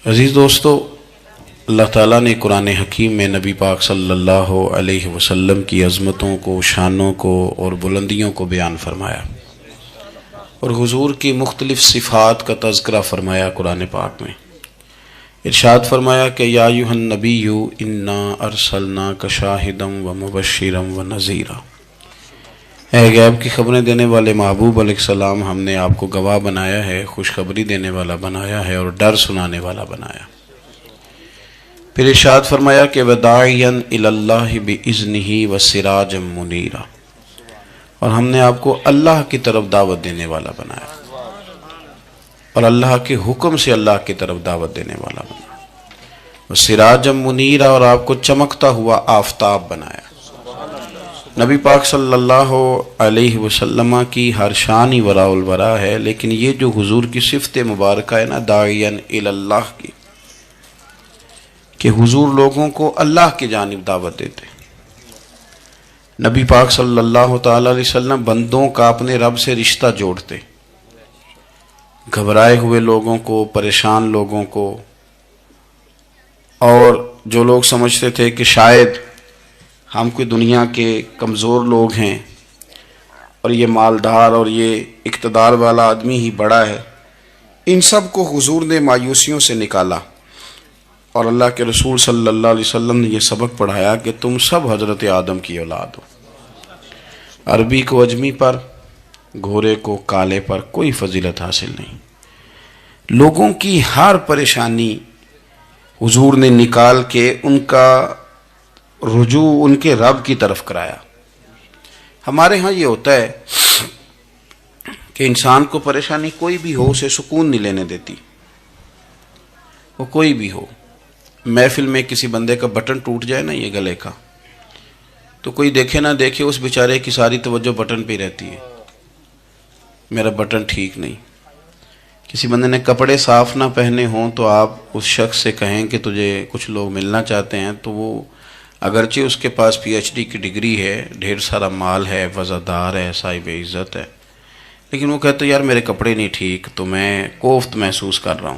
عزیز دوستو، اللہ تعالیٰ نے قرآن حکیم میں نبی پاک صلی اللہ علیہ وسلم کی عظمتوں کو، شانوں کو اور بلندیوں کو بیان فرمایا، اور حضور کی مختلف صفات کا تذکرہ فرمایا۔ قرآن پاک میں ارشاد فرمایا کہ یا ایھا النبی انا ارسلناک شاہدا ومبشرا ونذیرا، اے غیب کی خبریں دینے والے محبوب علیہ السلام، ہم نے آپ کو گواہ بنایا ہے، خوشخبری دینے والا بنایا ہے اور ڈر سنانے والا بنایا۔ پھر ارشاد فرمایا کہ وداعیا الی اللہ باذنہ وسراجا منیرا، اور ہم نے آپ کو اللہ کی طرف دعوت دینے والا بنایا اور اللہ کے حکم سے اللہ کی طرف دعوت دینے والا بنایا، وسراجا منیرا، اور آپ کو چمکتا ہوا آفتاب بنایا۔ نبی پاک صلی اللہ علیہ وسلم کی ہر شان ہی وراء الورا ہے، لیکن یہ جو حضور کی صفت مبارکہ ہے نا، داعیا الی اللہ کی، کہ حضور لوگوں کو اللہ کی جانب دعوت دیتے۔ نبی پاک صلی اللہ تعالی علیہ وسلم بندوں کا اپنے رب سے رشتہ جوڑتے، گھبرائے ہوئے لوگوں کو، پریشان لوگوں کو، اور جو لوگ سمجھتے تھے کہ شاید ہم کوئی دنیا کے کمزور لوگ ہیں اور یہ مالدار اور یہ اقتدار والا آدمی ہی بڑا ہے، ان سب کو حضور نے مایوسیوں سے نکالا، اور اللہ کے رسول صلی اللہ علیہ وسلم نے یہ سبق پڑھایا کہ تم سب حضرت آدم کی اولاد ہو۔ عربی کو اجمی پر، گھورے کو کالے پر کوئی فضیلت حاصل نہیں۔ لوگوں کی ہر پریشانی حضور نے نکال کے ان کا رجوع ان کے رب کی طرف کرایا۔ ہمارے ہاں یہ ہوتا ہے کہ انسان کو پریشانی کوئی بھی ہو اسے سکون نہیں لینے دیتی، وہ کوئی بھی ہو۔ محفل میں کسی بندے کا بٹن ٹوٹ جائے نا، یہ گلے کا، تو کوئی دیکھے نہ دیکھے اس بیچارے کی ساری توجہ بٹن پہ رہتی ہے، میرا بٹن ٹھیک نہیں۔ کسی بندے نے کپڑے صاف نہ پہنے ہوں تو آپ اس شخص سے کہیں کہ تجھے کچھ لوگ ملنا چاہتے ہیں، تو وہ اگرچہ اس کے پاس پی ایچ ڈی کی ڈگری ہے، ڈھیر سارا مال ہے، وزادار ہے، صاحب عزت ہے، لیکن وہ کہتے یار میرے کپڑے نہیں ٹھیک، تو میں کوفت محسوس کر رہا ہوں،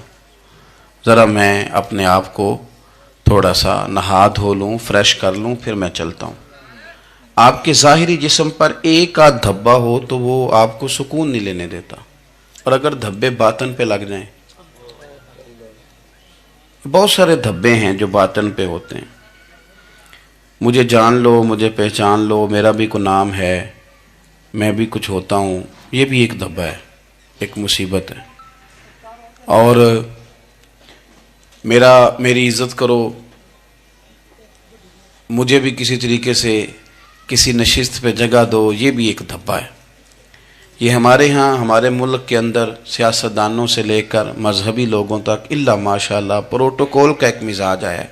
ذرا میں اپنے آپ کو تھوڑا سا نہا دھو لوں، فریش کر لوں، پھر میں چلتا ہوں۔ آپ کے ظاہری جسم پر ایک آدھ دھبا ہو تو وہ آپ کو سکون نہیں لینے دیتا، اور اگر دھبے باطن پہ لگ جائیں، بہت سارے دھبے ہیں جو باطن پہ ہوتے ہیں، مجھے جان لو، مجھے پہچان لو، میرا بھی کوئی نام ہے، میں بھی کچھ ہوتا ہوں، یہ بھی ایک دھبا ہے، ایک مصیبت ہے۔ اور میری عزت کرو، مجھے بھی کسی طریقے سے کسی نشست پہ جگہ دو، یہ بھی ایک دھبا ہے۔ یہ ہمارے ہاں، ہمارے ملک کے اندر سیاستدانوں سے لے کر مذہبی لوگوں تک الا ماشاءاللہ پروٹوکول کا ایک مزاج آیا ہے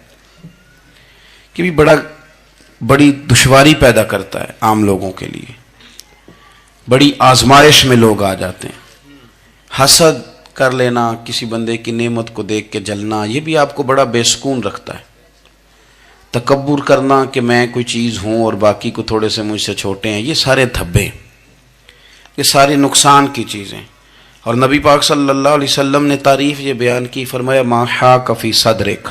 کہ بھی بڑی دشواری پیدا کرتا ہے عام لوگوں کے لیے، بڑی آزمائش میں لوگ آ جاتے ہیں۔ حسد کر لینا، کسی بندے کی نعمت کو دیکھ کے جلنا، یہ بھی آپ کو بڑا بے سکون رکھتا ہے۔ تکبر کرنا کہ میں کوئی چیز ہوں اور باقی کو تھوڑے سے مجھ سے چھوٹے ہیں، یہ سارے دھبے، یہ ساری نقصان کی چیزیں۔ اور نبی پاک صلی اللہ علیہ وسلم نے تعریف یہ بیان کی، فرمایا ما حاک فی صدرک،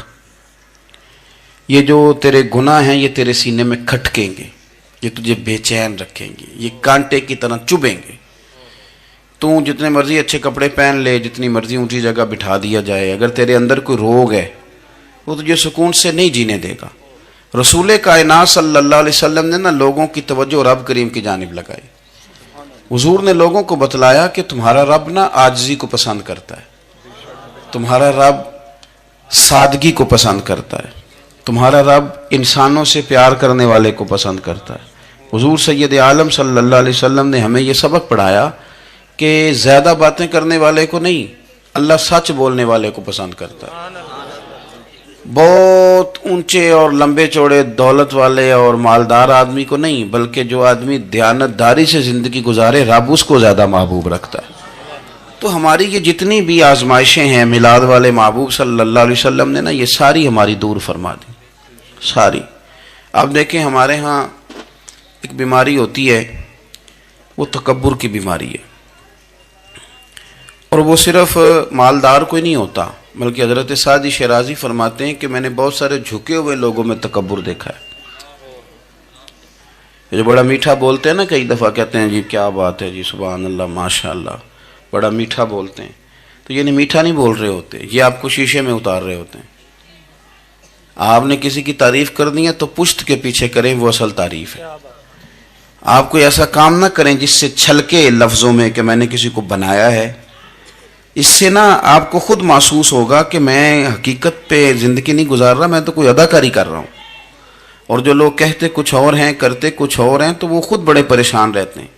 یہ جو تیرے گناہ ہیں یہ تیرے سینے میں کھٹکیں گے، یہ تجھے بے چین رکھیں گے، یہ کانٹے کی طرح چبھیں گے۔ تو جتنے مرضی اچھے کپڑے پہن لے، جتنی مرضی اونچی جگہ بٹھا دیا جائے، اگر تیرے اندر کوئی روگ ہے وہ تجھے سکون سے نہیں جینے دے گا۔ رسول کائنات صلی اللہ علیہ وسلم نے نا لوگوں کی توجہ رب کریم کی جانب لگائی۔ حضور نے لوگوں کو بتلایا کہ تمہارا رب نا عاجزی کو پسند کرتا ہے، تمہارا رب سادگی کو پسند کرتا ہے، تمہارا رب انسانوں سے پیار کرنے والے کو پسند کرتا ہے۔ حضور سید عالم صلی اللہ علیہ وسلم نے ہمیں یہ سبق پڑھایا کہ زیادہ باتیں کرنے والے کو نہیں، اللہ سچ بولنے والے کو پسند کرتا ہے۔ بہت اونچے اور لمبے چوڑے دولت والے اور مالدار آدمی کو نہیں، بلکہ جو آدمی دیانتداری سے زندگی گزارے، رب اس کو زیادہ محبوب رکھتا ہے۔ تو ہماری یہ جتنی بھی آزمائشیں ہیں، میلاد والے محبوب صلی اللہ علیہ وسلم نے نا یہ ساری ہماری دور فرما دی، ساری۔ اب دیکھیں ہمارے ہاں ایک بیماری ہوتی ہے، وہ تکبر کی بیماری ہے، اور وہ صرف مالدار کوئی نہیں ہوتا، بلکہ حضرت سعدی شیرازی فرماتے ہیں کہ میں نے بہت سارے جھکے ہوئے لوگوں میں تکبر دیکھا ہے. جو بڑا میٹھا بولتے ہیں نا، کئی دفعہ کہتے ہیں جی کیا بات ہے جی، سبحان اللہ، ماشاء اللہ، بڑا میٹھا بولتے ہیں، تو یہ نہیں میٹھا نہیں بول رہے ہوتے، یہ آپ کو شیشے میں اتار رہے ہوتے ہیں. آپ نے کسی کی تعریف کرنی ہے تو پشت کے پیچھے کریں، وہ اصل تعریف ہے. آپ کوئی ایسا کام نہ کریں جس سے چھلکے لفظوں میں کہ میں نے کسی کو بنایا ہے. اس سے نا آپ کو خود محسوس ہوگا کہ میں حقیقت پہ زندگی نہیں گزار رہا، میں تو کوئی اداکاری کر رہا ہوں. اور جو لوگ کہتے کچھ اور ہیں کرتے کچھ اور ہیں تو وہ خود بڑے پریشان رہتے ہیں.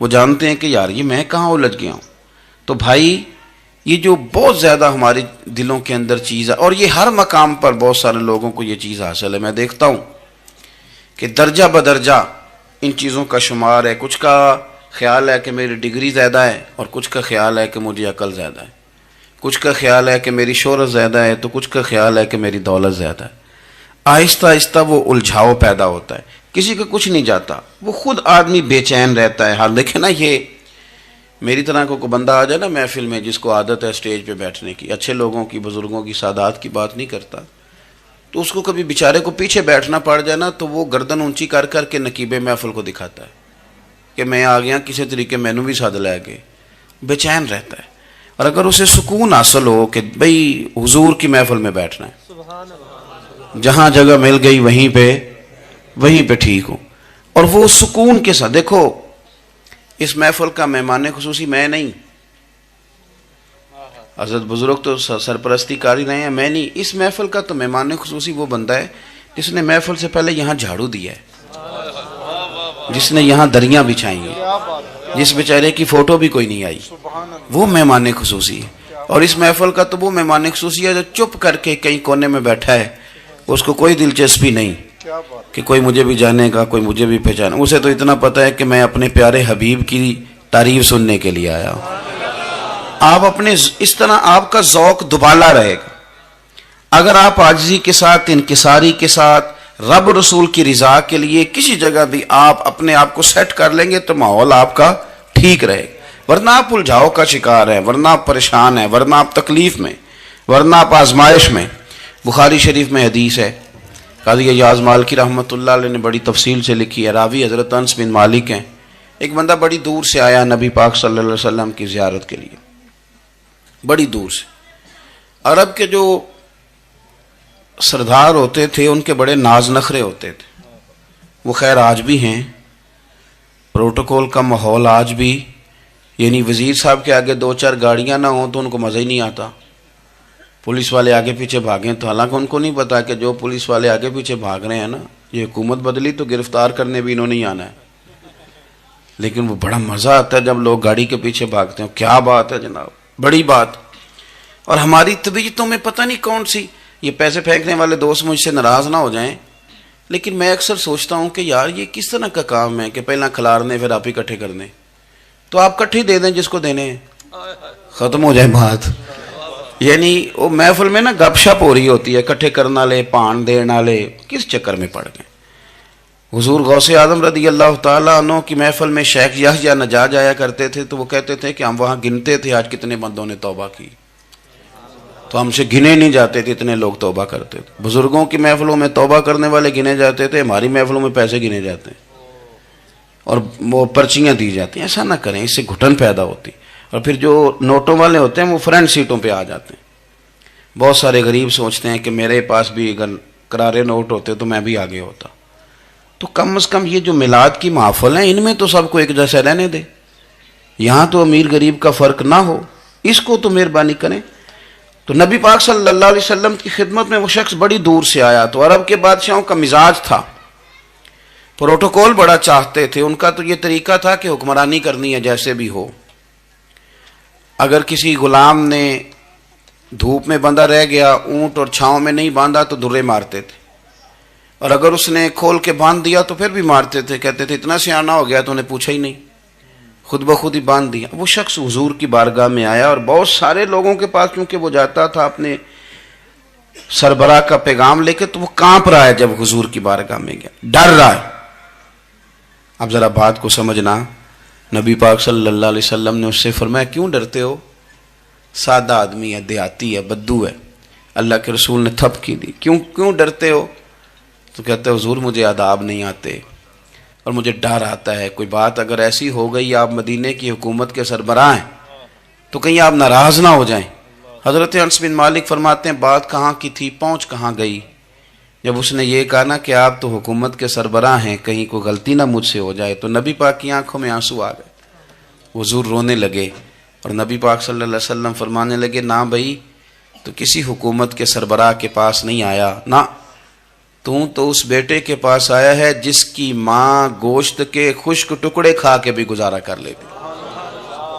وہ جانتے ہیں کہ یار یہ میں کہاں الجھ گیا ہوں. تو بھائی یہ جو بہت زیادہ ہمارے دلوں کے اندر چیز ہے، اور یہ ہر مقام پر بہت سارے لوگوں کو یہ چیز حاصل ہے. میں دیکھتا ہوں کہ درجہ بدرجہ ان چیزوں کا شمار ہے. کچھ کا خیال ہے کہ میری ڈگری زیادہ ہے، اور کچھ کا خیال ہے کہ مجھے عقل زیادہ ہے. کچھ کا خیال ہے کہ میری شہرت زیادہ ہے، تو کچھ کا خیال ہے کہ میری دولت زیادہ ہے. آہستہ آہستہ وہ الجھاؤ پیدا ہوتا ہے. کسی کا کچھ نہیں جاتا، وہ خود آدمی بے چین رہتا ہے. حال دیکھیں نا، یہ میری طرح کو بندہ آ جائے نا محفل میں، جس کو عادت ہے اسٹیج پہ بیٹھنے کی، اچھے لوگوں کی، بزرگوں کی، سادات کی بات نہیں کرتا، تو اس کو کبھی بیچارے کو پیچھے بیٹھنا پڑ جائے نا، تو وہ گردن اونچی کر کر کے نقیب محفل کو دکھاتا ہے کہ میں آ گیا، کسی طریقے مینوں بھی ساتھ لے کے، بے چین رہتا ہے. اور اگر اسے سکون حاصل ہو کہ بھئی حضور کی محفل میں بیٹھنا ہے، جہاں جگہ مل گئی وہیں پہ ٹھیک ہوں، اور وہ سکون کے ساتھ. دیکھو اس محفل کا مہمان خصوصی میں نہیں، حضرت بزرگ تو سرپرستی کاری رہے ہیں، میں نہیں. اس محفل کا تو مہمان خصوصی وہ بندہ ہے جس نے محفل سے پہلے یہاں جھاڑو دیا ہے، جس نے یہاں دریاں بچھائی ہیں، جس بیچارے کی فوٹو بھی کوئی نہیں آئی، وہ مہمان خصوصی ہے. اور اس محفل کا تو وہ مہمان خصوصی ہے جو چپ کر کے کہیں کونے میں بیٹھا ہے، اس کو کوئی دلچسپی نہیں کہ کوئی مجھے بھی جانے گا، کوئی مجھے بھی پہچانے. اسے تو اتنا پتہ ہے کہ میں اپنے پیارے حبیب کی تعریف سننے کے لیے آیا ہوں. آپ اپنے اس طرح آپ کا ذوق دوبالا رہے گا اگر آپ عاجزی کے ساتھ، انکساری کے ساتھ، رب رسول کی رضا کے لیے کسی جگہ بھی آپ اپنے آپ کو سیٹ کر لیں گے تو ماحول آپ کا ٹھیک رہے گا. ورنہ آپ الجھاؤ کا شکار ہیں، ورنہ آپ پریشان ہیں، ورنہ آپ تکلیف میں، ورنہ آپ آزمائش میں. بخاری شریف میں حدیث ہے، قاضی ایاز مالکی رحمۃ اللہ علیہ نے بڑی تفصیل سے لکھی ہے. راوی حضرت انس بن مالک ہیں. ایک بندہ بڑی دور سے آیا نبی پاک صلی اللہ علیہ وسلم کی زیارت کے لیے، بڑی دور سے. عرب کے جو سردار ہوتے تھے ان کے بڑے ناز نخرے ہوتے تھے. وہ خیر آج بھی ہیں، پروٹوکول کا ماحول آج بھی، یعنی وزیر صاحب کے آگے دو چار گاڑیاں نہ ہوں تو ان کو مزہ ہی نہیں آتا. پولیس والے آگے پیچھے بھاگیں تو حالانکہ ان کو نہیں پتا کہ جو پولیس والے آگے پیچھے بھاگ رہے ہیں نا، یہ حکومت بدلی تو گرفتار کرنے بھی انہوں نے آنا ہے. لیکن وہ بڑا مزہ آتا ہے جب لوگ گاڑی کے پیچھے بھاگتے ہیں. کیا بات ہے جناب، بڑی بات. اور ہماری طبیعتوں میں پتہ نہیں کون سی، یہ پیسے پھینکنے والے دوست مجھ سے ناراض نہ ہو جائیں، لیکن میں اکثر سوچتا ہوں کہ یار یہ کس طرح کا کام ہے کہ پہلا کھلارنے پھر آپ ہی اکٹھے کرنے. تو آپ اکٹھے دے دیں جس کو دینے ہیں، ختم ہو جائے بات. یعنی وہ محفل میں نا گپ شپ ہو رہی ہوتی ہے، اکٹھے کرنا لے، پان دینا لے، کس چکر میں پڑ گئے. حضور غوث اعظم رضی اللہ تعالیٰ عنہ کی محفل میں شیخ یحییٰ نجار جایا کرتے تھے تو وہ کہتے تھے کہ ہم وہاں گنتے تھے آج کتنے بندوں نے توبہ کی، تو ہم سے گنے نہیں جاتے تھے، اتنے لوگ توبہ کرتے تھے. بزرگوں کی محفلوں میں توبہ کرنے والے گنے جاتے تھے، ہماری محفلوں میں پیسے گنے جاتے ہیں اور وہ پرچیاں دی جاتی ہیں. ایسا نہ کریں، اس سے گھٹن پیدا ہوتی. اور پھر جو نوٹوں والے ہوتے ہیں وہ فرنٹ سیٹوں پہ آ جاتے ہیں. بہت سارے غریب سوچتے ہیں کہ میرے پاس بھی اگر کرارے نوٹ ہوتے تو میں بھی آگے ہوتا. تو کم از کم یہ جو میلاد کی محفل ہیں ان میں تو سب کو ایک جیسا رہنے دے، یہاں تو امیر غریب کا فرق نہ ہو، اس کو تو مہربانی کریں. تو نبی پاک صلی اللہ علیہ وسلم کی خدمت میں وہ شخص بڑی دور سے آیا. تو عرب کے بادشاہوں کا مزاج تھا، پروٹوکول بڑا چاہتے تھے. ان کا تو یہ طریقہ تھا کہ حکمرانی کرنی ہے جیسے بھی ہو. اگر کسی غلام نے دھوپ میں بندھا رہ گیا، اونٹ اور چھاؤں میں نہیں باندھا تو درے مارتے تھے، اور اگر اس نے کھول کے باندھ دیا تو پھر بھی مارتے تھے. کہتے تھے اتنا سیانا ہو گیا تو انہیں پوچھا ہی نہیں، خود بخود ہی باندھ دیا. وہ شخص حضور کی بارگاہ میں آیا اور بہت سارے لوگوں کے پاس کیونکہ وہ جاتا تھا اپنے سربراہ کا پیغام لے کے، تو وہ کانپ رہا ہے جب حضور کی بارگاہ میں گیا، ڈر رہا ہے. اب ذرا بات کو سمجھنا، نبی پاک صلی اللہ علیہ وسلم نے اس سے فرمایا کیوں ڈرتے ہو؟ سادہ آدمی ہے، دیہاتی ہے، بدو ہے. اللہ کے رسول نے تھپ کی دی. کیوں ڈرتے ہو؟ تو کہتے حضور مجھے آداب نہیں آتے اور مجھے ڈر آتا ہے، کوئی بات اگر ایسی ہو گئی آپ مدینے کی حکومت کے سربراہ ہیں تو کہیں آپ ناراض نہ ہو جائیں. حضرت انس بن مالک فرماتے ہیں بات کہاں کی تھی، پہنچ کہاں گئی. جب اس نے یہ کہا نا کہ آپ تو حکومت کے سربراہ ہیں، کہیں کوئی غلطی نہ مجھ سے ہو جائے، تو نبی پاک کی آنکھوں میں آنسو آ گئے. حضور رونے لگے اور نبی پاک صلی اللہ علیہ وسلم فرمانے لگے نہ بھائی تو کسی حکومت کے سربراہ کے پاس نہیں آیا، نہ تو اس بیٹے کے پاس آیا ہے جس کی ماں گوشت کے خشک ٹکڑے کھا کے بھی گزارا کر لیتی.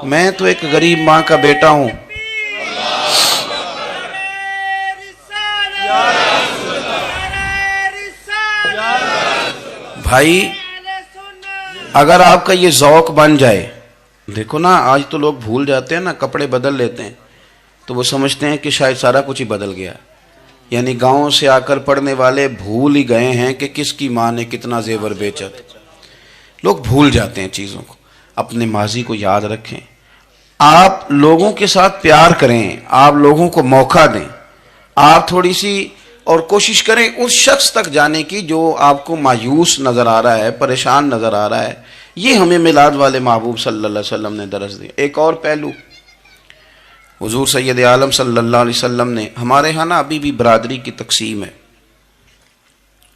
میں تو ایک غریب ماں کا بیٹا ہوں. بھائی اگر آپ کا یہ ذوق بن جائے، دیکھو نا آج تو لوگ بھول جاتے ہیں نا، کپڑے بدل لیتے ہیں تو وہ سمجھتے ہیں کہ شاید سارا کچھ ہی بدل گیا. یعنی گاؤں سے آ کر پڑھنے والے بھول ہی گئے ہیں کہ کس کی ماں نے کتنا زیور بیچا تھا. لوگ بھول جاتے ہیں چیزوں کو. اپنے ماضی کو یاد رکھیں. آپ لوگوں کے ساتھ پیار کریں، آپ لوگوں کو موقع دیں، آپ تھوڑی سی اور کوشش کریں اس شخص تک جانے کی جو آپ کو مایوس نظر آ رہا ہے، پریشان نظر آ رہا ہے. یہ ہمیں میلاد والے محبوب صلی اللہ علیہ وسلم نے درس دیا. ایک اور پہلو، حضور سید عالم صلی اللہ علیہ وسلم نے، ہمارے ہاں نا ابھی بھی برادری کی تقسیم ہے،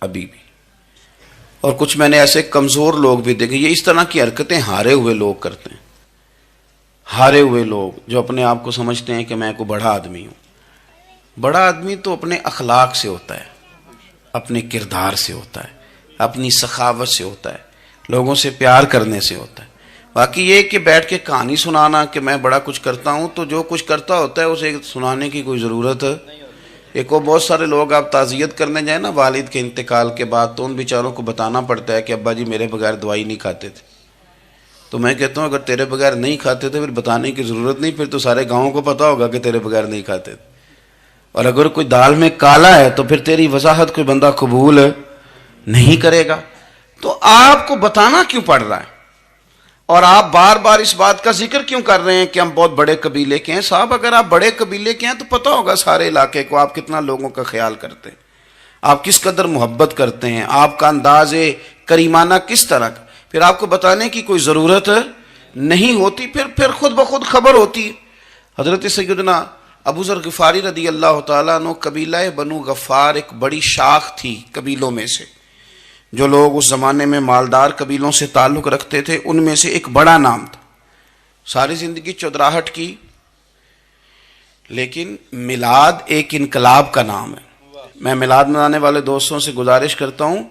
ابھی بھی، اور کچھ میں نے ایسے کمزور لوگ بھی دیکھے. یہ اس طرح کی حرکتیں ہارے ہوئے لوگ کرتے ہیں. ہارے ہوئے لوگ جو اپنے آپ کو سمجھتے ہیں کہ میں کوئی بڑا آدمی ہوں. بڑا آدمی تو اپنے اخلاق سے ہوتا ہے، اپنے کردار سے ہوتا ہے، اپنی سخاوت سے ہوتا ہے، لوگوں سے پیار کرنے سے ہوتا ہے. باقی یہ کہ بیٹھ کے کہانی سنانا کہ میں بڑا کچھ کرتا ہوں، تو جو کچھ کرتا ہوتا ہے اسے سنانے کی کوئی ضرورت ہے. ایک اور بہت سارے لوگ آپ تعزیت کرنے جائیں نا والد کے انتقال کے بعد، تو ان بیچاروں کو بتانا پڑتا ہے کہ ابا جی میرے بغیر دوائی نہیں کھاتے تھے. تو میں کہتا ہوں اگر تیرے بغیر نہیں کھاتے تھے پھر بتانے کی ضرورت نہیں، پھر تو سارے گاؤں کو پتا ہوگا کہ تیرے بغیر نہیں کھاتے تھے. اور اگر کوئی دال میں کالا ہے تو پھر تیری وضاحت کوئی بندہ قبول نہیں کرے گا. تو آپ کو بتانا کیوں پڑ رہا ہے اور آپ بار بار اس بات کا ذکر کیوں کر رہے ہیں کہ ہم بہت بڑے قبیلے کے ہیں؟ صاحب اگر آپ بڑے قبیلے کے ہیں تو پتہ ہوگا سارے علاقے کو آپ کتنا لوگوں کا خیال کرتے ہیں، آپ کس قدر محبت کرتے ہیں، آپ کا انداز کریمانہ کس طرح کا. پھر آپ کو بتانے کی کوئی ضرورت نہیں ہوتی، پھر خود بخود خبر ہوتی. حضرت سیدنا ابو ذر غفاری رضی اللہ تعالیٰ عنہ، قبیلہ بنو غفار ایک بڑی شاخ تھی قبیلوں میں سے. جو لوگ اس زمانے میں مالدار قبیلوں سے تعلق رکھتے تھے ان میں سے ایک بڑا نام تھا. ساری زندگی چودراہٹ کی، لیکن میلاد ایک انقلاب کا نام ہے. میں میلاد منانے والے دوستوں سے گزارش کرتا ہوں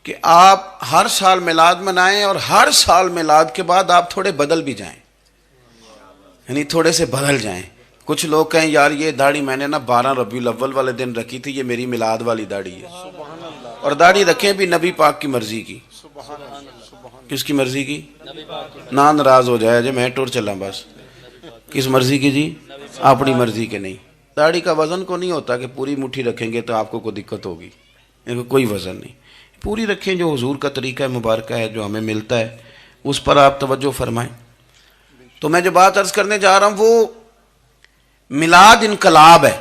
کہ آپ ہر سال میلاد منائیں اور ہر سال میلاد کے بعد آپ تھوڑے بدل بھی جائیں، یعنی تھوڑے سے بدل جائیں. کچھ لوگ کہیں یار یہ داڑھی میں نے نا 12 ربیع الاول والے دن رکھی تھی، یہ میری میلاد والی داڑھی ہے. اور داڑھی رکھیں بھی نبی پاک کی مرضی کی. کس کی مرضی کی؟ نہ ناراض ہو جائے جی میں ٹور چلا بس. کس مرضی کی جی؟ اپنی مرضی کے نہیں. داڑھی کا وزن کو نہیں ہوتا کہ پوری مٹھی رکھیں گے تو آپ کو کوئی دقت ہوگی، کوئی وزن نہیں. پوری رکھیں، جو حضور کا طریقہ مبارکہ ہے جو ہمیں ملتا ہے اس پر آپ توجہ فرمائیں. تو میں جو بات عرض کرنے جا رہا ہوں وہ میلاد انقلاب ہے.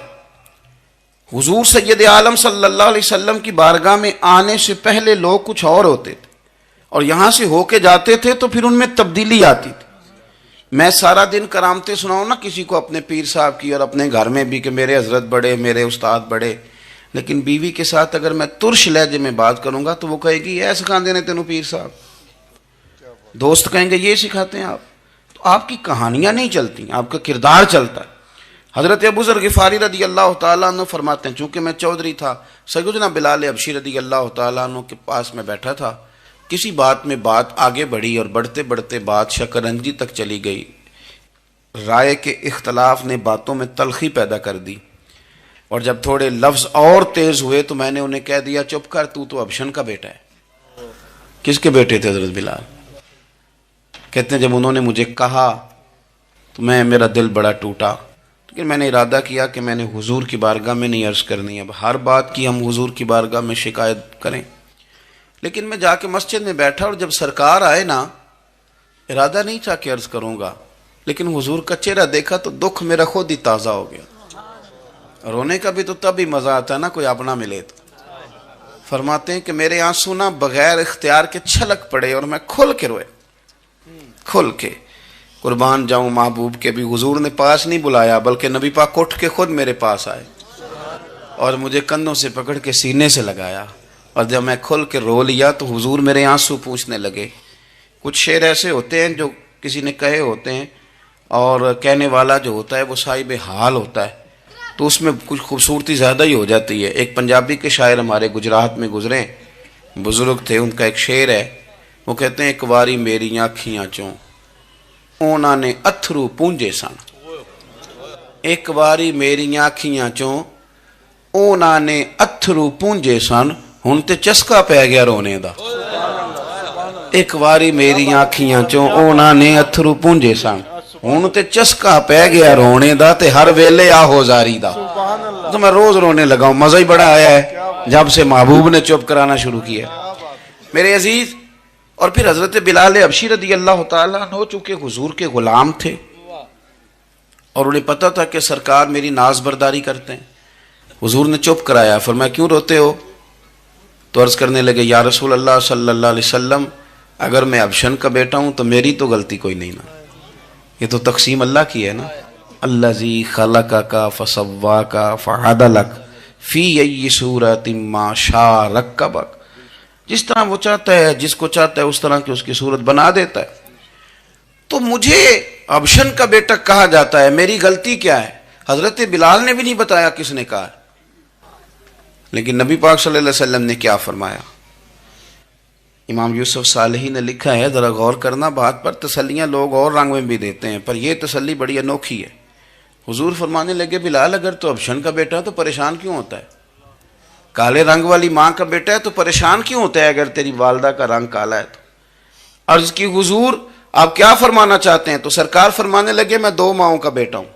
حضور سید عالم صلی اللہ علیہ وسلم کی بارگاہ میں آنے سے پہلے لوگ کچھ اور ہوتے تھے اور یہاں سے ہو کے جاتے تھے تو پھر ان میں تبدیلی آتی تھی. میں سارا دن کرامتیں سناؤں نا کسی کو اپنے پیر صاحب کی اور اپنے گھر میں بھی کہ میرے حضرت بڑے، میرے استاد بڑے، لیکن بیوی کے ساتھ اگر میں ترش لہجے میں بات کروں گا تو وہ کہے گی اے سکھاندے نے تینوں پیر صاحب. دوست کہیں گے یہ سکھاتے ہیں آپ. تو آپ کی کہانیاں نہیں چلتی، آپ کا کردار چلتا ہے. حضرت ابو ذر غفاری رضی اللہ تعالیٰ عنہ فرماتے ہیں چونکہ میں چودھری تھا، سیدنا بلال حبشی رضی اللہ تعالیٰ عنہ کے پاس میں بیٹھا تھا. کسی بات میں بات آگے بڑھی اور بڑھتے بڑھتے بات شکرنجی تک چلی گئی. رائے کے اختلاف نے باتوں میں تلخی پیدا کر دی اور جب تھوڑے لفظ اور تیز ہوئے تو میں نے انہیں کہہ دیا چپ کر، تو ابشن کا بیٹا ہے. کس کے بیٹے تھے حضرت بلال؟ کہتے ہیں جب انہوں نے مجھے کہا تو میرا دل بڑا ٹوٹا، لیکن میں نے ارادہ کیا کہ میں نے حضور کی بارگاہ میں نہیں عرض کرنی. اب ہر بات کی ہم حضور کی بارگاہ میں شکایت کریں. لیکن میں جا کے مسجد میں بیٹھا اور جب سرکار آئے نا، ارادہ نہیں تھا کہ عرض کروں گا، لیکن حضور کا چہرہ دیکھا تو دکھ میرا خود ہی تازہ ہو گیا. رونے کا بھی تو تب ہی مزہ آتا ہے نا کوئی اپنا ملے تو. فرماتے ہیں کہ میرے آنسو نہ بغیر اختیار کے چھلک پڑے اور میں کھل کے روئے, کھل کے. قربان جاؤں محبوب کے بھی حضور نے پاس نہیں بلایا بلکہ نبی پاک اٹھ کے خود میرے پاس آئے اور مجھے کندھوں سے پکڑ کے سینے سے لگایا, اور جب میں کھل کے رو لیا تو حضور میرے آنسو پوچھنے لگے. کچھ شعر ایسے ہوتے ہیں جو کسی نے کہے ہوتے ہیں اور کہنے والا جو ہوتا ہے وہ صاحب حال ہوتا ہے, تو اس میں کچھ خوبصورتی زیادہ ہی ہو جاتی ہے. ایک پنجابی کے شاعر ہمارے گجرات میں گزرے, بزرگ تھے, ان کا ایک شعر ہے, وہ کہتے ہیں ایک واری میری آنکھیاں چوں اونا نے اتھرو پونجے سن, ایک واری میری آنکھیاں چوں اونا نے اتھرو پونجے سن, ہن تے چسکا پہ گیا رونے دا. ایک واری میری آنکھیاں چوں اونا نے اتھرو پونجے سن, ہن تے چسکا پہ گیا رونے دا تے ہر ویلے آہو زاری دا. تو میں روز رونے لگا ہوں, مزہ ہی بڑا آیا ہے جب سے محبوب نے چپ کرانا شروع کیا میرے عزیز. اور پھر حضرت بلال حبشی رضی اللہ تعالیٰ عنہ چونکہ حضور کے غلام تھے اور انہیں پتہ تھا کہ سرکار میری ناز برداری کرتے ہیں, حضور نے چپ کرایا. فرمایا کیوں روتے ہو؟ تو عرض کرنے لگے یا رسول اللہ صلی اللہ علیہ وسلم, اگر میں حبشن کا بیٹا ہوں تو میری تو غلطی کوئی نہیں نا, یہ تو تقسیم اللہ کی ہے نا. الذی خلقک فسواک فعدلک فی ای صورت ما شاء رکبک, جس طرح وہ چاہتا ہے جس کو چاہتا ہے اس طرح کی اس کی صورت بنا دیتا ہے. تو مجھے حبشن کا بیٹا کہا جاتا ہے, میری غلطی کیا ہے؟ حضرت بلال نے بھی نہیں بتایا کس نے کہا, لیکن نبی پاک صلی اللہ علیہ وسلم نے کیا فرمایا. امام یوسف صالحی نے لکھا ہے, ذرا غور کرنا بات پر, تسلیاں لوگ اور رنگ میں بھی دیتے ہیں پر یہ تسلی بڑی انوکھی ہے. حضور فرمانے لگے بلال اگر تو حبشن کا بیٹا ہے تو پریشان کیوں ہوتا ہے؟ کالے رنگ والی ماں کا بیٹا ہے تو پریشان کیوں ہوتا ہے اگر تیری والدہ کا رنگ کالا ہے تو؟ عرض کی حضور آپ کیا فرمانا چاہتے ہیں؟ تو سرکار فرمانے لگے میں دو ماؤں کا بیٹا ہوں,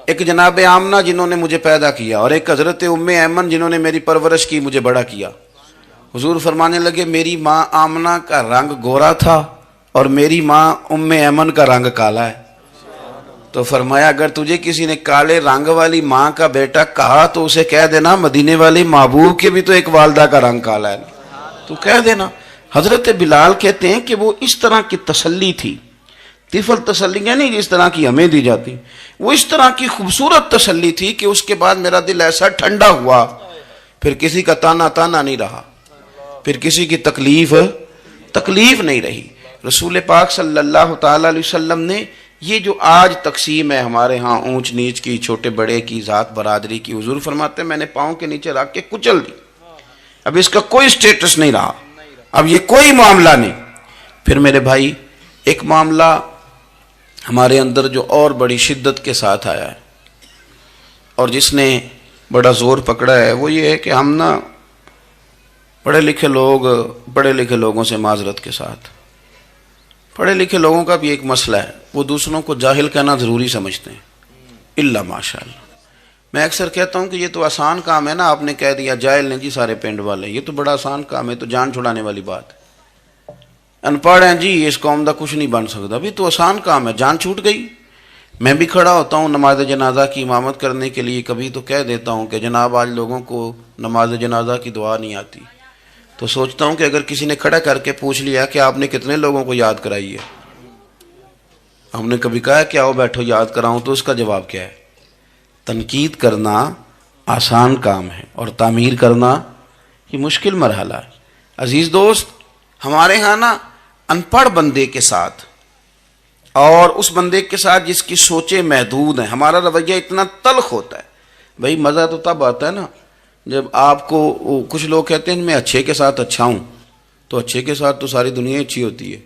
ایک جناب آمنہ جنہوں نے مجھے پیدا کیا اور ایک حضرت ام ایمن جنہوں نے میری پرورش کی, مجھے بڑا کیا. حضور فرمانے لگے میری ماں آمنہ کا رنگ گورا تھا اور میری ماں ام ایمن کا رنگ کالا ہے. تو فرمایا اگر تجھے کسی نے کالے رنگ والی ماں کا بیٹا کہا تو اسے کہہ دینا مدینے والے محبوب کے بھی تو ایک والدہ کا رنگ کالا ہے, تو کہہ دینا. حضرت بلال کہتے ہیں کہ وہ اس طرح کی تسلی تھی, طفل تسلیاں نہیں جس طرح کی ہمیں دی جاتی, وہ اس طرح کی خوبصورت تسلی تھی کہ اس کے بعد میرا دل ایسا ٹھنڈا ہوا, پھر کسی کا تانا نہیں رہا, پھر کسی کی تکلیف نہیں رہی. رسول پاک صلی اللہ تعالی علیہ وسلم نے یہ جو آج تقسیم ہے ہمارے ہاں اونچ نیچ کی, چھوٹے بڑے کی, ذات برادری کی, حضور فرماتے ہیں میں نے پاؤں کے نیچے رکھ کے کچل دی, اب اس کا کوئی سٹیٹس نہیں رہا, اب یہ کوئی معاملہ نہیں. پھر میرے بھائی ایک معاملہ ہمارے اندر جو اور بڑی شدت کے ساتھ آیا ہے اور جس نے بڑا زور پکڑا ہے وہ یہ ہے کہ ہم نا پڑھے لکھے لوگوں سے معذرت کے ساتھ, پڑھے لکھے لوگوں کا بھی ایک مسئلہ ہے, وہ دوسروں کو جاہل کہنا ضروری سمجھتے ہیں, الا ماشاء اللہ. میں اکثر کہتا ہوں کہ یہ تو آسان کام ہے نا, آپ نے کہہ دیا جاہل نہیں جی سارے پنڈ والے, یہ تو بڑا آسان کام ہے, تو جان چھڑانے والی بات ہے. ان پڑھ ہیں جی اس قوم دا کچھ نہیں بن سکتا, بھی تو آسان کام ہے, جان چھوٹ گئی. میں بھی کھڑا ہوتا ہوں نماز جنازہ کی امامت کرنے کے لیے, کبھی تو کہہ دیتا ہوں کہ جناب آج لوگوں کو نماز جنازہ کی دعا نہیں آتی, تو سوچتا ہوں کہ اگر کسی نے کھڑا کر کے پوچھ لیا کہ آپ نے کتنے لوگوں کو یاد کرائی ہے, ہم نے کبھی کہا کہ آؤ بیٹھو یاد کراؤں, تو اس کا جواب کیا ہے؟ تنقید کرنا آسان کام ہے اور تعمیر کرنا یہ مشکل مرحلہ ہے. عزیز دوست, ہمارے ہاں نا ان پڑھ بندے کے ساتھ اور اس بندے کے ساتھ جس کی سوچیں محدود ہیں ہمارا رویہ اتنا تلخ ہوتا ہے. بھئی مزہ تو تب آتا ہے نا جب آپ کو, کچھ لوگ کہتے ہیں میں اچھے کے ساتھ اچھا ہوں, تو اچھے کے ساتھ تو ساری دنیا اچھی ہوتی ہے,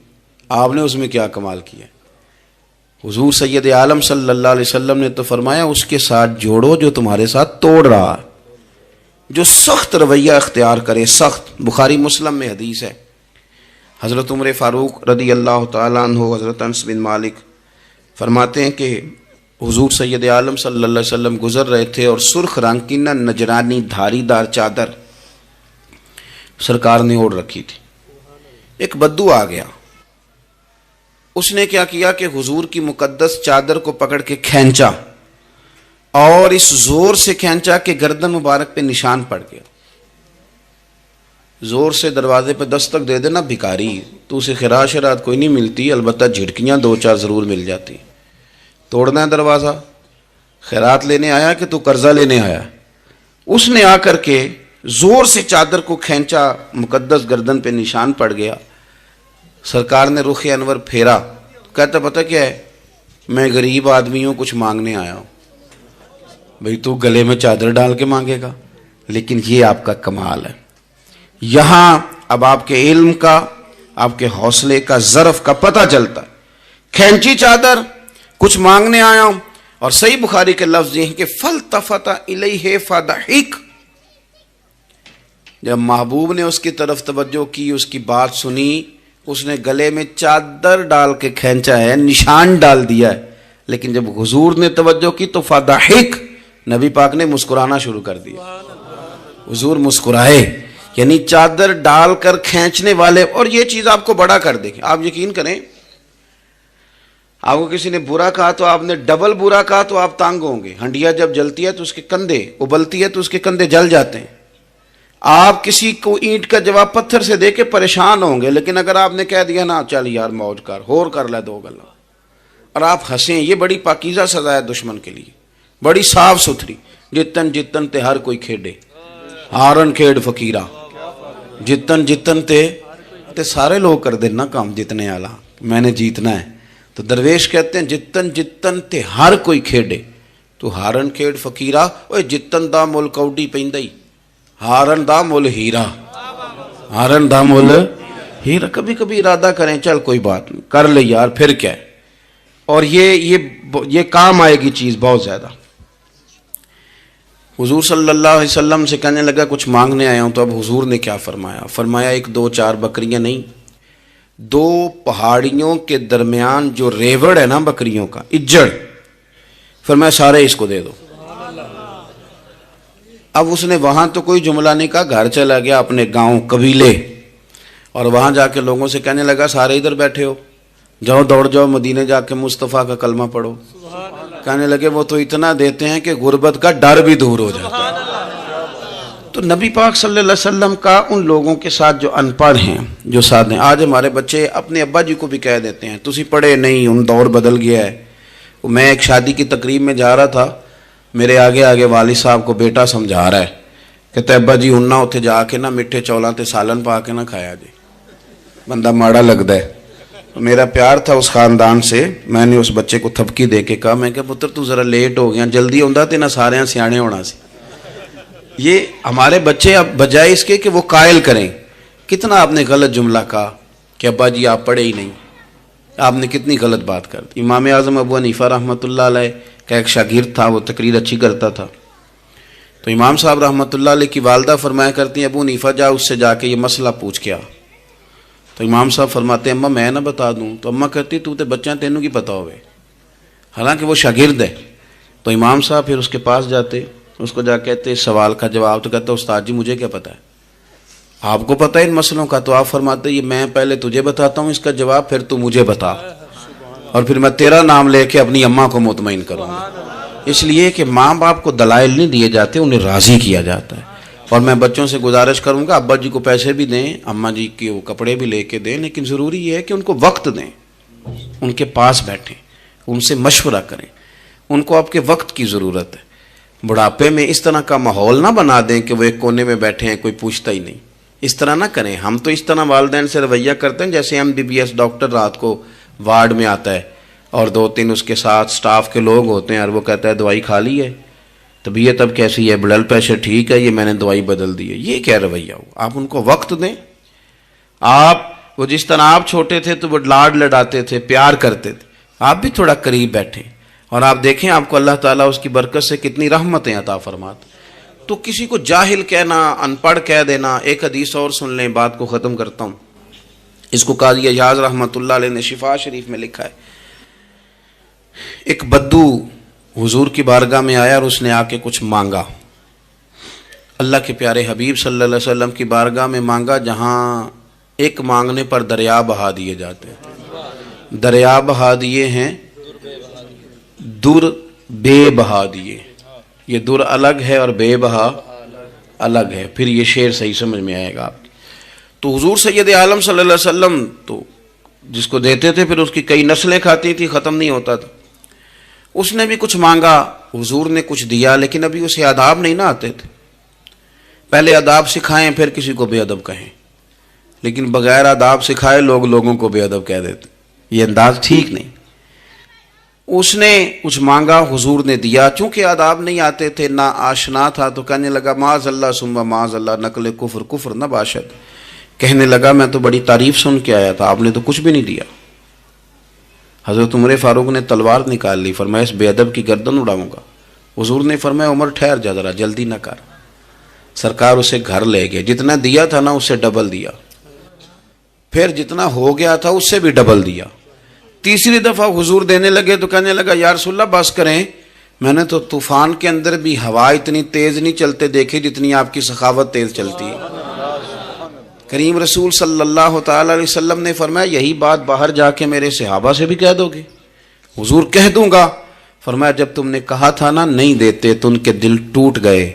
آپ نے اس میں کیا کمال کیا؟ حضور سید عالم صلی اللہ علیہ وسلم نے تو فرمایا اس کے ساتھ جوڑو جو تمہارے ساتھ توڑ رہا ہے, جو سخت رویہ اختیار کرے, سخت. بخاری مسلم میں حدیث ہے, حضرت عمر فاروق رضی اللہ تعالیٰ عنہ, حضرت انس بن مالک فرماتے ہیں کہ حضور سید عالم صلی اللہ علیہ وسلم گزر رہے تھے اور سرخ رنگ کی نہ نجرانی دھاری دار چادر سرکار نے اوڑھ رکھی تھی. ایک بدو آ گیا, اس نے کیا کیا کہ حضور کی مقدس چادر کو پکڑ کے کھینچا، اور اس زور سے کھینچا کہ گردن مبارک پہ نشان پڑ گیا۔ زور سے دروازے پہ دستک دے دینا بھکاری، تو اسے خراش رات کوئی نہیں ملتی، البتہ جھٹکیاں دو چار ضرور مل جاتی۔ توڑنا ہے دروازہ، خیرات لینے آیا کہ تو قرضہ لینے آیا؟ اس نے آ کر کے زور سے چادر کو کھینچا، مقدس گردن پہ نشان پڑ گیا۔ سرکار نے رخ انور پھیرا، کہتا پتہ کیا ہے، میں غریب آدمی ہوں، کچھ مانگنے آیا ہوں۔ بھئی تو گلے میں چادر ڈال کے مانگے گا؟ لیکن یہ آپ کا کمال ہے، یہاں اب آپ کے علم کا، آپ کے حوصلے کا، ظرف کا پتہ چلتا ہے۔ کھینچی چادر، کچھ مانگنے آیا ہوں، اور صحیح بخاری کے لفظ یہ ہیں کہ فَالْتَفَتَ إِلَيْهِ فَضَحِكَ، جب محبوب نے اس کی طرف توجہ کی، اس کی بات سنی، اس نے گلے میں چادر ڈال کے کھینچا ہے، نشان ڈال دیا ہے، لیکن جب حضور نے توجہ کی تو فَضَحِكَ، نبی پاک نے مسکرانا شروع کر دیا، حضور مسکرائے، یعنی چادر ڈال کر کھینچنے والے۔ اور یہ چیز آپ کو بڑا کر دے گی، آپ یقین کریں، آپ کو کسی نے برا کہا تو آپ نے ڈبل برا کہا تو آپ تانگ ہوں گے۔ ہنڈیا جب جلتی ہے تو اس کے کندھے، ابلتی ہے تو اس کے کندھے جل جاتے ہیں۔ آپ کسی کو اینٹ کا جواب پتھر سے دے کے پریشان ہوں گے، لیکن اگر آپ نے کہہ دیا نا چل یار موج کر، ہور کر لے دو گلا، اور آپ ہنسیں، یہ بڑی پاکیزہ سزا ہے دشمن کے لیے، بڑی صاف ستھری۔ جتن جتن تے ہر کوئی کھیڑے، ہارن کھیڑ فقیرہ، جتن جتن تے سارے لوگ کر دینا کام جتنے والا، میں نے جیتنا ہے۔ تو درویش کہتے ہیں جتن جتن تے ہر کوئی کھیڑے، تو ہارن کھیڑ فقیرہ، اوے جتن دا مل کوڈی پیندائی، ہارن دا مل ہیرا، ہارن دا مل ہیرا۔ کبھی کبھی ارادہ کریں چل کوئی بات نہیں، کر لے یار، پھر کیا ہے۔ اور یہ کام آئے گی چیز بہت زیادہ۔ حضور صلی اللہ علیہ وسلم سے کہنے لگا کچھ مانگنے آیا ہوں، تو اب حضور نے کیا فرمایا؟ فرمایا ایک دو چار بکریاں نہیں، دو پہاڑیوں کے درمیان جو ریوڑ ہے نا بکریوں کا، اجڑ، فرمایا سارے اس کو دے دو۔ اب اس نے وہاں تو کوئی جملہ نہیں کہا، گھر چلا گیا اپنے گاؤں قبیلے، اور وہاں جا کے لوگوں سے کہنے لگا سارے ادھر بیٹھے ہو، جاؤ دوڑ جاؤ مدینے جا کے مصطفیٰ کا کلمہ پڑھو۔ کہنے لگے وہ تو اتنا دیتے ہیں کہ غربت کا ڈر بھی دور ہو جاتا ہے۔ تو نبی پاک صلی اللہ علیہ وسلم کا ان لوگوں کے ساتھ جو ان پڑھ ہیں، جو ساتھ ہیں، آج ہمارے بچے اپنے ابا جی کو بھی کہہ دیتے ہیں تسی پڑھے نہیں، ان دور بدل گیا ہے۔ میں ایک شادی کی تقریب میں جا رہا تھا، میرے آگے آگے والد صاحب کو بیٹا سمجھا رہا ہے، کہتے ابا جی ہن نہ اتنے جا کے نہ میٹھے چولاں تے سالن پا کے نہ کھایا جی، بندہ ماڑا لگتا ہے۔ میرا پیار تھا اس خاندان سے، میں نے اس بچے کو تھپکی دے کے کہا، میں کہ پتر تو ذرا لیٹ ہو گیا، جلدی ہوندا تے نہ سارے سیانے ہونا سی۔ یہ ہمارے بچے اب بجائے اس کے کہ وہ قائل کریں، کتنا آپ نے غلط جملہ کہا کہ ابا جی آپ پڑھے ہی نہیں، آپ نے کتنی غلط بات کر دی۔ امام اعظم ابو حنیفہ رحمۃ اللہ علیہ کا ایک شاگرد تھا، وہ تقریر اچھی کرتا تھا، تو امام صاحب رحمۃ اللہ علیہ کی والدہ فرمایا کرتی ہیں ابو حنیفہ جا اس سے جا کے یہ مسئلہ پوچھ کے آ۔ تو امام صاحب فرماتے ہیں اماں میں نہ بتا دوں، تو اماں کہتی تو تے بچہ تینوں کی پتہ ہوئے، حالانکہ وہ شاگرد ہے۔ تو امام صاحب پھر اس کے پاس جاتے، اس کو جا کہتے سوال کا جواب، تو کہتا استاد جی مجھے کیا پتہ ہے، آپ کو پتہ ہے ان مسئلوں کا؟ تو آپ فرماتے یہ میں پہلے تجھے بتاتا ہوں اس کا جواب، پھر تو مجھے بتا، اور پھر میں تیرا نام لے کے اپنی اماں کو مطمئن کروں گا۔ اس لیے کہ ماں باپ کو دلائل نہیں دیے جاتے، انہیں راضی کیا جاتا ہے۔ اور میں بچوں سے گزارش کروں گا ابا جی کو پیسے بھی دیں، اماں جی کے وہ کپڑے بھی لے کے دیں، لیکن ضروری یہ ہے کہ ان کو وقت دیں، ان کے پاس بیٹھیں، ان سے مشورہ کریں، ان کو آپ کے وقت کی ضرورت ہے۔ بڑھاپے میں اس طرح کا ماحول نہ بنا دیں کہ وہ ایک کونے میں بیٹھے ہیں، کوئی پوچھتا ہی نہیں، اس طرح نہ کریں۔ ہم تو اس طرح والدین سے رویہ کرتے ہیں جیسے MBBS ڈاکٹر رات کو وارڈ میں آتا ہے اور دو تین اس کے ساتھ سٹاف کے لوگ ہوتے ہیں، اور وہ کہتا ہے دوائی کھا لی ہے، طبیعت اب کیسی ہے، بلڈ پریشر ٹھیک ہے، یہ میں نے دوائی بدل دی ہے۔ یہ کیا رویہ ہو؟ آپ ان کو وقت دیں۔ وہ جس طرح آپ چھوٹے تھے تو وہ لاڈ لڑاتے تھے، پیار کرتے تھے، آپ بھی تھوڑا قریب بیٹھیں، اور آپ دیکھیں آپ کو اللہ تعالیٰ اس کی برکت سے کتنی رحمتیں عطا فرماتے۔ تو کسی کو جاہل کہنا، ان پڑھ کہہ دینا۔ ایک حدیث اور سن لیں، بات کو ختم کرتا ہوں۔ اس کو قاضی اعجاز رحمۃ اللہ علیہ نے شفا شریف میں لکھا ہے، ایک بدو حضور کی بارگاہ میں آیا اور اس نے آ کے کچھ مانگا، اللہ کے پیارے حبیب صلی اللہ علیہ وسلم کی بارگاہ میں مانگا جہاں ایک مانگنے پر دریا بہا دیے جاتے ہیں۔ دریا بہا دیے ہیں، در بے بہا دیے. یہ در الگ ہے اور بے بہا الگ ہے. پھر یہ شعر صحیح سمجھ میں آئے گا آپ. تو حضور سید عالم صلی اللہ علیہ وسلم تو جس کو دیتے تھے پھر اس کی کئی نسلیں کھاتی تھی، ختم نہیں ہوتا تھا. اس نے بھی کچھ مانگا، حضور نے کچھ دیا، لیکن ابھی اسے آداب نہیں نہ آتے تھے. پہلے آداب سکھائیں پھر کسی کو بے ادب کہیں، لیکن بغیر آداب سکھائے لوگ لوگوں کو بے ادب کہہ دیتے. یہ انداز ٹھیک نہیں. اس نے کچھ مانگا، حضور نے دیا. چونکہ آداب نہیں آتے تھے، نہ آشنا تھا، تو کہنے لگا معاذ اللہ ثم معاذ اللہ نقل کفر کفر نہ باشد. کہنے لگا میں تو بڑی تعریف سن کے آیا تھا، آپ نے تو کچھ بھی نہیں دیا. حضرت عمر فاروق نے تلوار نکال لی، فرمایا اس بے ادب کی گردن اڑاؤں گا. حضور نے فرمایا عمر ٹھہر جا ذرا، جلدی نہ کر. سرکار اسے گھر لے گئے. جتنا دیا تھا نا اس سے ڈبل دیا، پھر جتنا ہو گیا تھا اس سے بھی ڈبل دیا. تیسری دفعہ حضور دینے لگے تو کہنے لگا یا رسول اللہ بس کریں، میں نے تو طوفان کے اندر بھی ہوا اتنی تیز نہیں چلتے دیکھے جتنی آپ کی سخاوت تیز چلتی ہے. کریم رسول صلی اللہ تعالی علیہ وسلم نے فرمایا یہی بات باہر جا کے میرے صحابہ سے بھی کہہ دو گے؟ حضور کہہ دوں گا. فرمایا جب تم نے کہا تھا نا نہیں دیتے تو ان کے دل ٹوٹ گئے،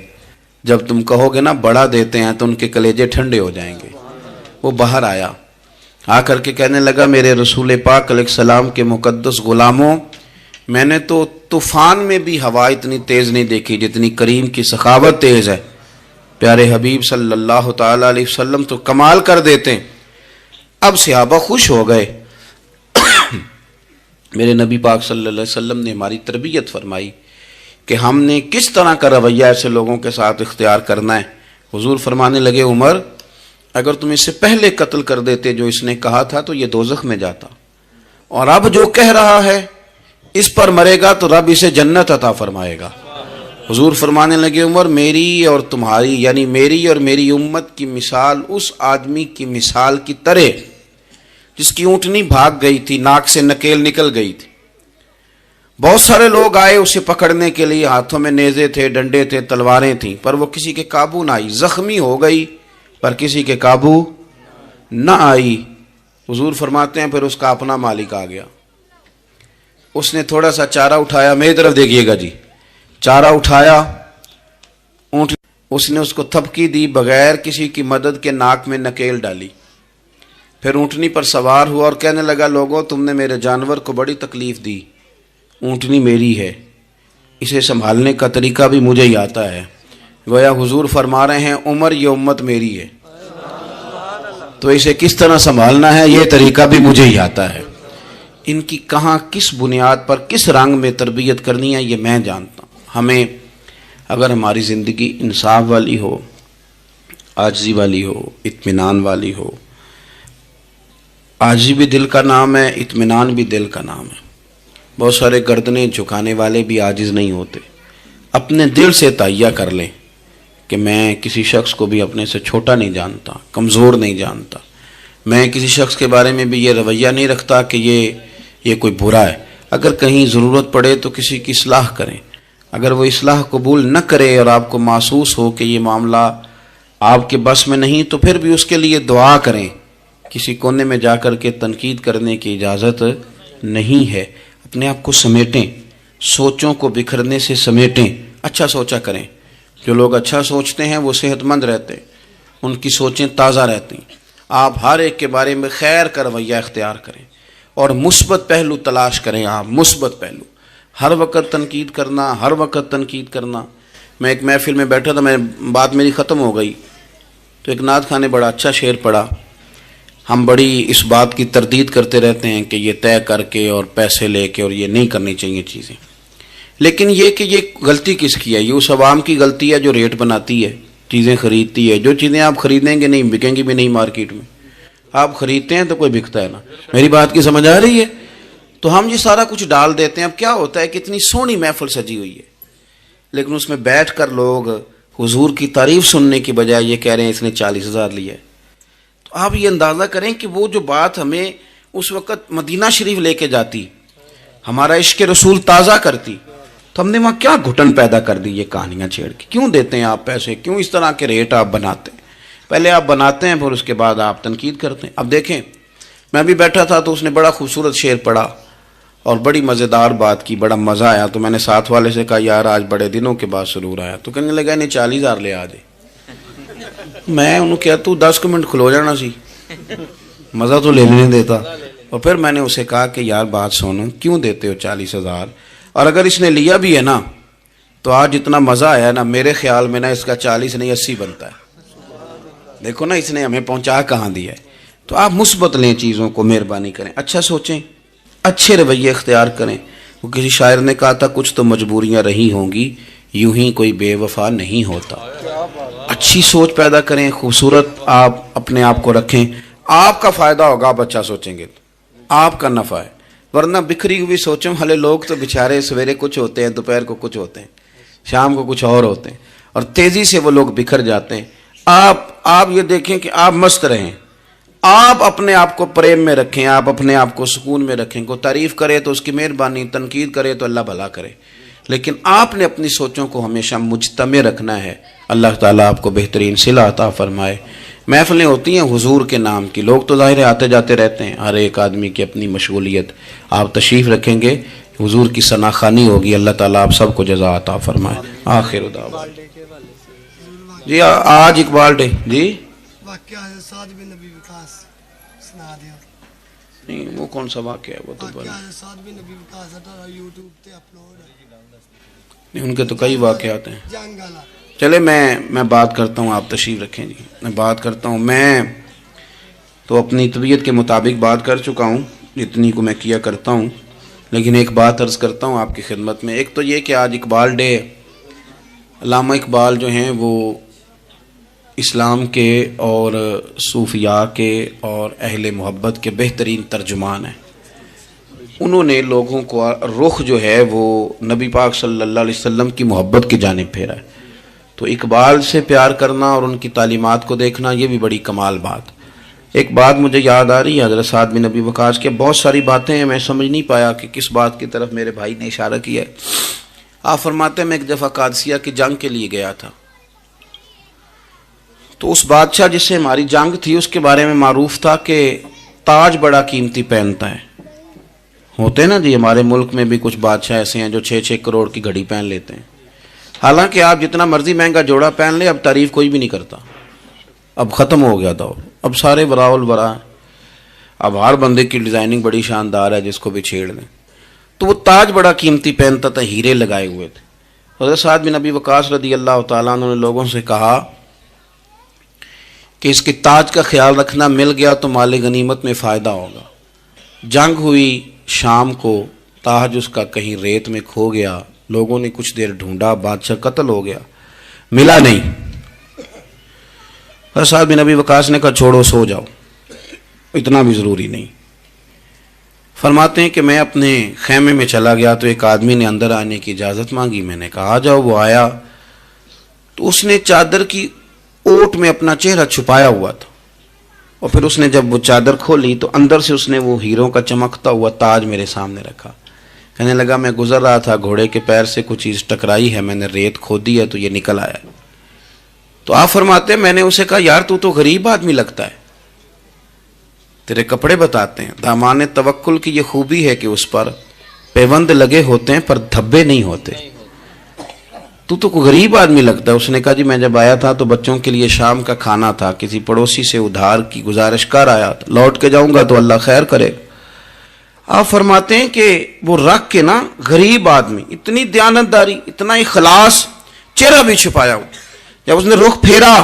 جب تم کہو گے نا بڑا دیتے ہیں تو ان کے کلیجے ٹھنڈے ہو جائیں گے. وہ باہر آیا، آ کر کے کہنے لگا میرے رسول پاک علیہ السلام کے مقدس غلاموں، میں نے تو طوفان میں بھی ہوا اتنی تیز نہیں دیکھی جتنی کریم کی سخاوت تیز ہے. پیارے حبیب صلی اللہ تعالی علیہ وسلم تو کمال کر دیتے ہیں. اب صحابہ خوش ہو گئے. میرے نبی پاک صلی اللہ علیہ وسلم نے ہماری تربیت فرمائی کہ ہم نے کس طرح کا رویہ ایسے لوگوں کے ساتھ اختیار کرنا ہے. حضور فرمانے لگے عمر اگر تم اس سے پہلے قتل کر دیتے جو اس نے کہا تھا تو یہ دوزخ میں جاتا، اور اب جو کہہ رہا ہے اس پر مرے گا تو رب اسے جنت عطا فرمائے گا. حضور فرمانے لگے عمر میری اور تمہاری یعنی میری اور میری امت کی مثال اس آدمی کی مثال کی طرح جس کی اونٹنی بھاگ گئی تھی، ناک سے نکیل نکل گئی تھی. بہت سارے لوگ آئے اسے پکڑنے کے لیے، ہاتھوں میں نیزے تھے، ڈنڈے تھے، تلواریں تھیں، پر وہ کسی کے قابو نہ آئی. زخمی ہو گئی پر کسی کے قابو نہ آئی. حضور فرماتے ہیں پھر اس کا اپنا مالک آ گیا. اس نے تھوڑا سا چارہ اٹھایا، میری طرف دیکھیے گا جی، چارہ اٹھایا، اونٹ اس نے اس کو تھپکی دی، بغیر کسی کی مدد کے ناک میں نکیل ڈالی. پھر اونٹنی پر سوار ہوا اور کہنے لگا لوگوں تم نے میرے جانور کو بڑی تکلیف دی، اونٹنی میری ہے، اسے سنبھالنے کا طریقہ بھی مجھے ہی آتا ہے. گویا حضور فرما رہے ہیں عمر یہ امت میری ہے تو اسے کس طرح سنبھالنا ہے یہ طریقہ بھی مجھے ہی آتا ہے. ان کی کہاں کس بنیاد پر کس رنگ میں تربیت کرنی ہے یہ میں جانتا ہوں. ہمیں اگر ہماری زندگی انصاف والی ہو، عاجزی والی ہو، اطمینان والی ہو، عاجزی بھی دل کا نام ہے، اطمینان بھی دل کا نام ہے. بہت سارے گردنیں جھکانے والے بھی عاجز نہیں ہوتے. اپنے دل سے تہیہ کر لیں کہ میں کسی شخص کو بھی اپنے سے چھوٹا نہیں جانتا، کمزور نہیں جانتا. میں کسی شخص کے بارے میں بھی یہ رویہ نہیں رکھتا کہ یہ کوئی برا ہے. اگر کہیں ضرورت پڑے تو کسی کی اصلاح کریں. اگر وہ اصلاح قبول نہ کرے اور آپ کو محسوس ہو کہ یہ معاملہ آپ کے بس میں نہیں تو پھر بھی اس کے لیے دعا کریں. کسی کونے میں جا کر کے تنقید کرنے کی اجازت نہیں ہے. اپنے آپ کو سمیٹیں، سوچوں کو بکھرنے سے سمیٹیں، اچھا سوچا کریں. جو لوگ اچھا سوچتے ہیں وہ صحت مند رہتے، ان کی سوچیں تازہ رہتی. آپ ہر ایک کے بارے میں خیر کا رویہ اختیار کریں اور مثبت پہلو تلاش کریں. آپ مثبت پہلو، ہر وقت تنقید کرنا. میں ایک محفل میں بیٹھا تھا، بات میری ختم ہو گئی تو ایک نعت خواں نے بڑا اچھا شعر پڑھا. ہم بڑی اس بات کی تردید کرتے رہتے ہیں کہ یہ طے کر کے اور پیسے لے کے اور یہ نہیں کرنی چاہیے چیزیں، لیکن یہ کہ یہ غلطی کس کی ہے؟ یہ اس عوام کی غلطی ہے جو ریٹ بناتی ہے، چیزیں خریدتی ہے. جو چیزیں آپ خریدیں گے نہیں بکیں گی بھی نہیں مارکیٹ میں. آپ خریدتے ہیں تو کوئی بکتا ہے نا. میری بات کی سمجھ آ رہی ہے؟ تو ہم یہ سارا کچھ ڈال دیتے ہیں. اب کیا ہوتا ہے کہ اتنی سونی محفل سجی ہوئی ہے لیکن اس میں بیٹھ کر لوگ حضور کی تعریف سننے کی بجائے یہ کہہ رہے ہیں اس نے 40,000 لیا ہے. تو آپ یہ اندازہ کریں کہ وہ جو بات ہمیں اس وقت مدینہ شریف لے کے جاتی، ہمارا عشق رسول تازہ کرتی، تو ہم نے وہاں کیا گھٹن پیدا کر دی یہ کہانیاں چھیڑ کے. کیوں دیتے ہیں آپ پیسے؟ کیوں اس طرح کے ریٹ آپ بناتے ہیں؟ پہلے آپ بناتے ہیں پھر اس کے بعد آپ تنقید کرتے ہیں. اب دیکھیں میں بھی بیٹھا تھا تو اس نے بڑا خوبصورت شعر پڑھا اور بڑی مزیدار بات کی, بڑا مزہ آیا. تو میں نے ساتھ والے سے کہا یار آج بڑے دنوں کے بعد سرور آیا. تو کہنے لگا انہیں 40,000 لے آ دے. میں انہوں کہا تو 10 منٹ کھلو جانا سی, مزہ تو لینے دیتا. اور پھر میں نے اسے کہا کہ یار بات سنو, کیوں دیتے ہو 40,000, اور اگر اس نے لیا بھی ہے نا تو آج جتنا مزہ آیا نا میرے خیال میں نا اس کا 40 نہیں 80 بنتا ہے. دیکھو نا اس نے ہمیں پہنچا کہاں دیا ہے. تو آپ مثبت لیں چیزوں کو, مہربانی کریں, اچھا سوچیں, اچھے رویے اختیار کریں. وہ کسی شاعر نے کہا تھا کچھ تو مجبوریاں رہی ہوں گی, یوں ہی کوئی بے وفا نہیں ہوتا. اچھی سوچ پیدا کریں, خوبصورت آپ اپنے آپ کو رکھیں. آپ کا فائدہ ہوگا, آپ اچھا سوچیں گے تو آپ کا نفع ہے. ورنہ بکھری ہوئی سوچوں والے لوگ تو بیچارے سویرے کچھ ہوتے ہیں, دوپہر کو کچھ ہوتے ہیں, شام کو کچھ اور ہوتے ہیں, اور تیزی سے وہ لوگ بکھر جاتے ہیں. آپ یہ دیکھیں کہ آپ مست رہیں, آپ اپنے آپ کو پریم میں رکھیں, آپ اپنے آپ کو سکون میں رکھیں. کو تعریف کرے تو اس کی مہربانی, تنقید کرے تو اللہ بھلا کرے, لیکن آپ نے اپنی سوچوں کو ہمیشہ مجتمع رکھنا ہے. اللہ تعالیٰ آپ کو بہترین صلہ عطا فرمائے. محفلیں ہوتی ہیں حضور کے نام کی, لوگ تو ظاہر آتے جاتے رہتے ہیں, ہر ایک آدمی کی اپنی مشغولیت. آپ تشریف رکھیں گے, حضور کی ثنا خوانی ہوگی. اللہ تعالیٰ آپ سب کو جزا عطا فرمائے. آخر دعوانا جی آج اقبال ڈے. جی نہیں وہ کون سا واقعہ ہے, وہ تو نہیں, ان کے تو کئی واقعات ہیں. چلے میں بات کرتا ہوں, آپ تشریف رکھیں جی, میں بات کرتا ہوں. میں تو اپنی طبیعت کے مطابق بات کر چکا ہوں جتنی کو میں کیا کرتا ہوں, لیکن ایک بات عرض کرتا ہوں آپ کی خدمت میں. ایک تو یہ کہ آج اقبال ڈے. علامہ اقبال جو ہیں وہ اسلام کے اور صوفیاء کے اور اہل محبت کے بہترین ترجمان ہیں. انہوں نے لوگوں کو رخ جو ہے وہ نبی پاک صلی اللہ علیہ وسلم کی محبت کی جانب پھیرا ہے. تو اقبال سے پیار کرنا اور ان کی تعلیمات کو دیکھنا یہ بھی بڑی کمال بات. ایک بات مجھے یاد آ رہی ہے حضرت سعد بن ابی وقاص کے, بہت ساری باتیں ہیں, میں سمجھ نہیں پایا کہ کس بات کی طرف میرے بھائی نے اشارہ کیا ہے. آپ فرماتے ہیں میں ایک دفعہ قادسیہ کی جنگ کے لیے گیا تھا, تو اس بادشاہ جس سے ہماری جنگ تھی اس کے بارے میں معروف تھا کہ تاج بڑا قیمتی پہنتا ہے. ہوتے ہیں نا جی, ہمارے ملک میں بھی کچھ بادشاہ ایسے ہیں جو 6-6 کروڑ کی گھڑی پہن لیتے ہیں. حالانکہ آپ جتنا مرضی مہنگا جوڑا پہن لیں اب تعریف کوئی بھی نہیں کرتا. اب ختم ہو گیا دور, اب سارے وراء الورا. اب ہر بندے کی ڈیزائننگ بڑی شاندار ہے, جس کو بھی چھیڑ دیں. تو وہ تاج بڑا قیمتی پہنتا تھا, ہیرے لگائے ہوئے تھے. حضرت سعد بن ابی وقاص رضی اللہ تعالیٰ عنہ نے لوگوں سے کہا کہ اس کے تاج کا خیال رکھنا, مل گیا تو مال غنیمت میں فائدہ ہوگا. جنگ ہوئی شام کو, تاج اس کا کہیں ریت میں کھو گیا. لوگوں نے کچھ دیر ڈھونڈا, بادشاہ قتل ہو گیا, ملا نہیں. حضرت سعد بن ابی وقاص نے کہا چھوڑو سو جاؤ, اتنا بھی ضروری نہیں. فرماتے ہیں کہ میں اپنے خیمے میں چلا گیا تو ایک آدمی نے اندر آنے کی اجازت مانگی. میں نے کہا آ جاؤ. وہ آیا تو اس نے چادر کی اوٹ میں اپنا چہرہ چھپایا ہوا تھا, اور پھر اس نے جب وہ چادر کھولی تو اندر سے اس نے وہ ہیروں کا چمکتا ہوا تاج میرے سامنے رکھا. کہنے لگا میں گزر رہا تھا, گھوڑے کے پیر سے کچھ چیز ٹکرائی ہے, میں نے ریت کھودی ہے تو یہ نکل آیا. تو آپ فرماتے ہیں میں نے اسے کہا یار تو غریب آدمی لگتا ہے, تیرے کپڑے بتاتے ہیں. دامان توکل کی یہ خوبی ہے کہ اس پر پیوند لگے ہوتے ہیں پر دھبے نہیں ہوتے. تو غریب آدمی لگتا ہے. اس نے کہا جی میں جب آیا تھا تو بچوں کے لیے شام کا کھانا تھا, کسی پڑوسی سے ادھار کی گزارش کر آیا, لوٹ کے جاؤں گا تو اللہ خیر کرے. آپ فرماتے ہیں کہ وہ رکھ کے نا غریب آدمی, اتنی دیانتداری, اتنا اخلاص, چہرہ بھی چھپایا ہو. جب اس نے رخ پھیرا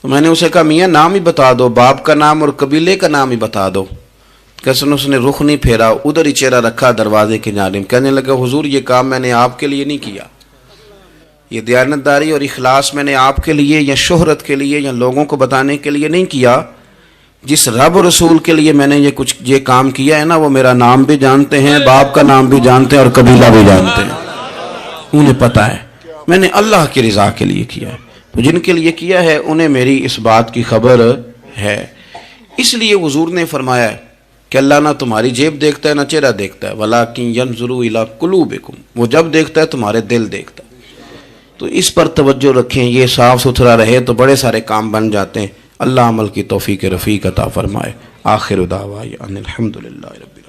تو میں نے اسے کہا میاں نام ہی بتا دو, باپ کا نام اور قبیلے کا نام ہی بتا دو. کیسے اس نے رخ نہیں پھیرا, ادھر ہی چہرہ رکھا دروازے کے جانب. کہنے لگا حضور یہ کام میں نے آپ کے لیے نہیں کیا, یہ دیانتداری اور اخلاص میں نے آپ کے لیے یا شہرت کے لیے یا لوگوں کو بتانے کے لیے نہیں کیا. جس رب و رسول کے لیے میں نے یہ کام کیا ہے نا, وہ میرا نام بھی جانتے ہیں, باپ کا نام بھی جانتے ہیں اور قبیلہ بھی جانتے ہیں. انہیں پتہ ہے میں نے اللہ کی رضا کے لیے کیا ہے. تو جن کے لیے کیا ہے انہیں میری اس بات کی خبر ہے. اس لیے حضور نے فرمایا کہ اللہ نہ تمہاری جیب دیکھتا ہے نہ چہرہ دیکھتا ہے, وَلَٰكِن يَنْظُرُ إِلَىٰ قُلُوبِكُمْ, وہ جب دیکھتا ہے تمہارے دل دیکھتا ہے. تو اس پر توجہ رکھیں, یہ صاف ستھرا رہے تو بڑے سارے کام بن جاتے ہیں. اللہ عمل کی توفیق رفیق عطا فرمائے۔ آخر دعوانا الحمدللہ رب